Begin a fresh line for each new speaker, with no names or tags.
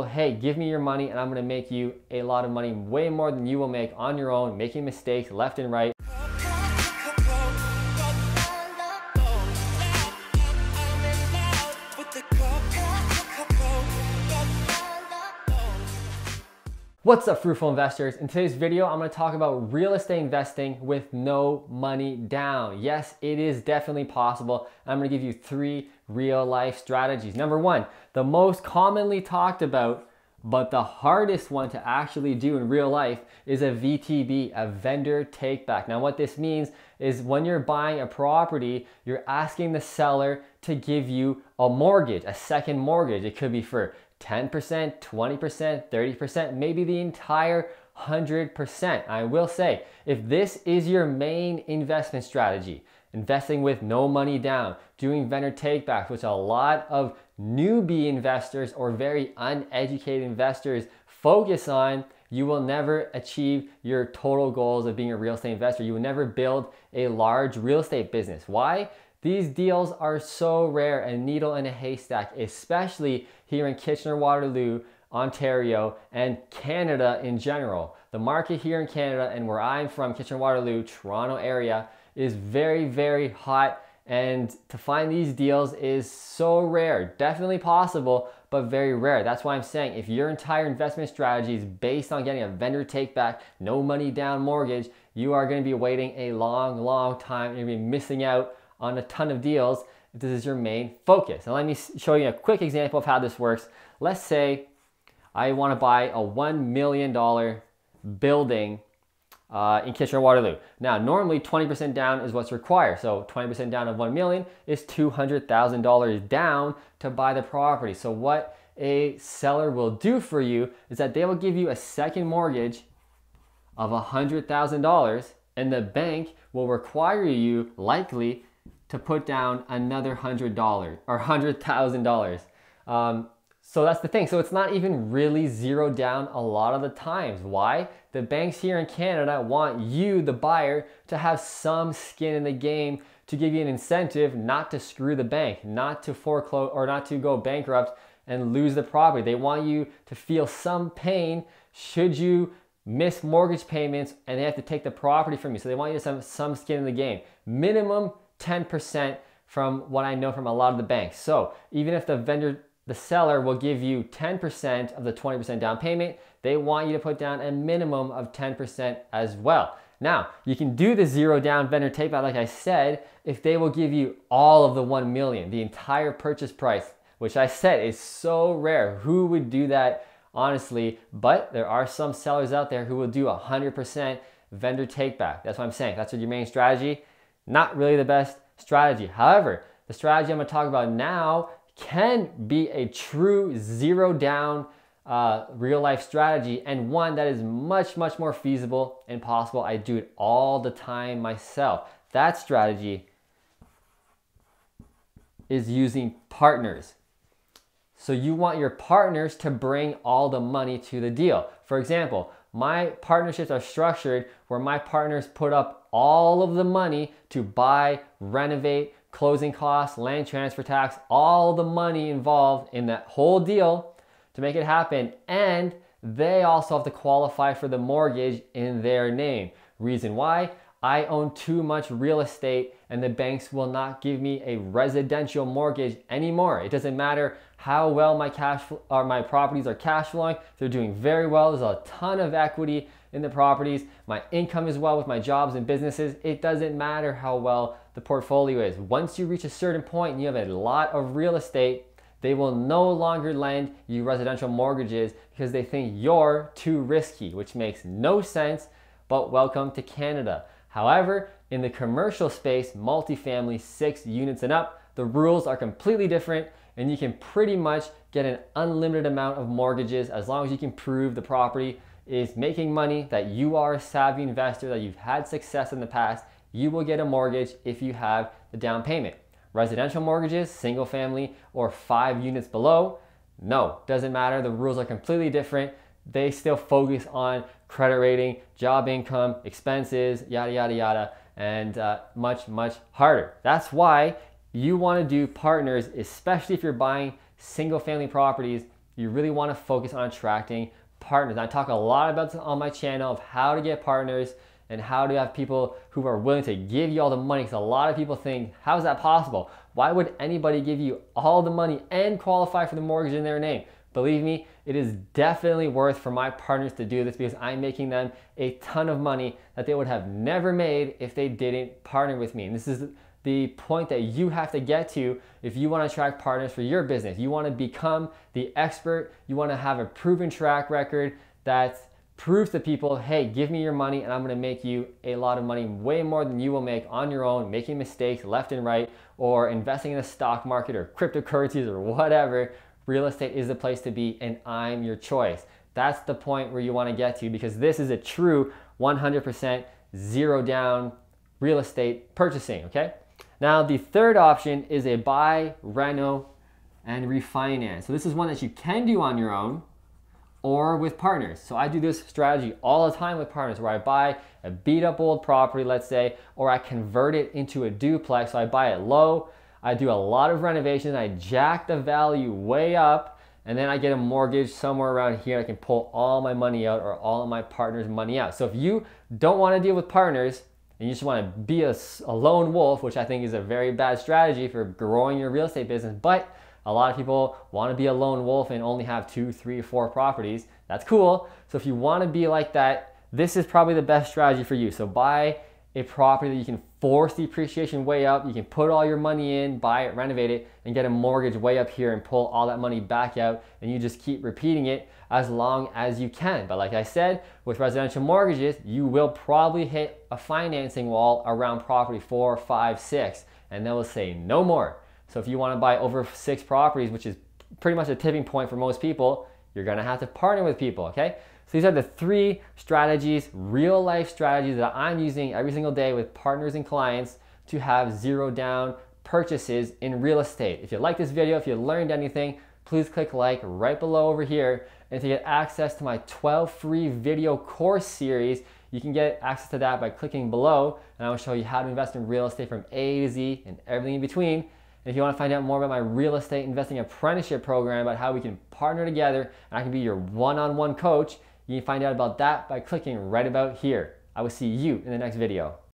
hey, give me your money and I'm gonna make you a lot of money, way more than you will make on your own, making mistakes left and right. What's up, fruitful investors? In today's video, I'm going to talk about real estate investing with no money down. Yes, it is definitely possible. I'm going to give you 3 real life strategies. Number 1, the most commonly talked about, but the hardest one to actually do in real life is a VTB, a vendor take back. Now what this means is when you're buying a property, you're asking the seller to give you a mortgage, a second mortgage. It could be for 10%, 20%, 30%, maybe the entire 100%. I will say, if this is your main investment strategy, investing with no money down, doing vendor takebacks, which a lot of newbie investors or very uneducated investors focus on, you will never achieve your total goals of being a real estate investor. You will never build a large real estate business. Why? These deals are so rare, a needle in a haystack, especially here in Kitchener-Waterloo, Ontario, and Canada in general. The market here in Canada and where I'm from, Kitchener-Waterloo, Toronto area, is very, very hot, and to find these deals is so rare. Definitely possible, but very rare. That's why I'm saying if your entire investment strategy is based on getting a vendor take back, no money down mortgage, you are going to be waiting a long, long time. You're going to be missing out on a ton of deals if this is your main focus. Now let me show you a quick example of how this works. Let's say I want to buy a $1 million building in Kitchener-Waterloo. Now normally 20% down is what's required. So 20% down of 1 million is $200,000 down to buy the property. So what a seller will do for you is that they will give you a second mortgage of $100,000, and the bank will require you likely to put down another $100 or $100,000. So that's the thing. So it's not even really zero down a lot of the times. Why? The banks here in Canada want you, the buyer, to have some skin in the game, to give you an incentive not to screw the bank, not to foreclose or not to go bankrupt and lose the property. They want you to feel some pain should you miss mortgage payments and they have to take the property from you. So they want you to have some skin in the game. Minimum 10% from what I know from a lot of the banks. So even if the seller will give you 10% of the 20% down payment, they want you to put down a minimum of 10% as well. Now, you can do the zero down vendor take back, like I said, if they will give you all of the 1 million, the entire purchase price, which I said is so rare. Who would do that, honestly? But there are some sellers out there who will do 100% vendor take back. That's what I'm saying. That's your main strategy. Not really the best strategy. However, the strategy I'm going to talk about now can be a true zero down real life strategy, and one that is much, much more feasible and possible. I do it all the time myself. That strategy is using partners. So you want your partners to bring all the money to the deal. For example, my partnerships are structured where my partners put up all of the money to buy, renovate, closing costs, land transfer tax, all the money involved in that whole deal to make it happen. And they also have to qualify for the mortgage in their name. Reason why? I own too much real estate and the banks will not give me a residential mortgage anymore. It doesn't matter how well my properties are cash flowing. They're doing very well. There's a ton of equity in the properties. My income is well with my jobs and businesses. It doesn't matter how well the portfolio is. Once you reach a certain point and you have a lot of real estate, they will no longer lend you residential mortgages because they think you're too risky, which makes no sense, but welcome to Canada. However, in the commercial space, multifamily, 6 units and up, the rules are completely different and you can pretty much get an unlimited amount of mortgages as long as you can prove the property is making money, that you are a savvy investor, that you've had success in the past. You will get a mortgage if you have the down payment. Residential mortgages, single family, or 5 units below, no, doesn't matter. The rules are completely different. They still focus on credit rating, job income, expenses, yada, yada, yada, and much, much harder. That's why you want to do partners, especially if you're buying single family properties. you really want to focus on attracting partners. I talk a lot about this on my channel of how to get partners and how to have people who are willing to give you all the money, because a lot of people think, how is that possible? Why would anybody give you all the money and qualify for the mortgage in their name? Believe me, it is definitely worth for my partners to do this, because I'm making them a ton of money that they would have never made if they didn't partner with me. And this is the point that you have to get to if you want to attract partners for your business. You want to become the expert. You want to have a proven track record that proves to people, hey, give me your money and I'm going to make you a lot of money, way more than you will make on your own, making mistakes left and right, or investing in the stock market or cryptocurrencies or whatever. Real estate is the place to be, and I'm your choice. That's the point where you want to get to, because this is a true 100% zero down real estate purchasing, okay? Now, the third option is a buy, reno, and refinance. So this is one that you can do on your own or with partners. So I do this strategy all the time with partners, where I buy a beat up old property, let's say, or I convert it into a duplex. So I buy it low, I do a lot of renovations, I jack the value way up, and then I get a mortgage somewhere around here. I can pull all my money out, or all of my partners' money out. So if you don't want to deal with partners, and you just want to be a lone wolf, which I think is a very bad strategy for growing your real estate business, but a lot of people want to be a lone wolf and only have 2, 3, 4 properties. That's cool. So if you want to be like that, this is probably the best strategy for you. So buy a property that you can force the appreciation way up. You can put all your money in, buy it, renovate it, and get a mortgage way up here and pull all that money back out. And you just keep repeating it as long as you can. But like I said, with residential mortgages, you will probably hit a financing wall around property 4, 5, 6, and they will say no more. So if you want to buy over 6 properties, which is pretty much a tipping point for most people, you're going to have to partner with people, okay? So these are the 3 strategies, real life strategies that I'm using every single day with partners and clients to have zero down purchases in real estate. If you like this video, if you learned anything, please click like right below over here. And to get access to my 12 free video course series, you can get access to that by clicking below, and I will show you how to invest in real estate from A to Z and everything in between. And if you want to find out more about my real estate investing apprenticeship program, about how we can partner together and I can be your one-on-one coach, you can find out about that by clicking right about here. I will see you in the next video.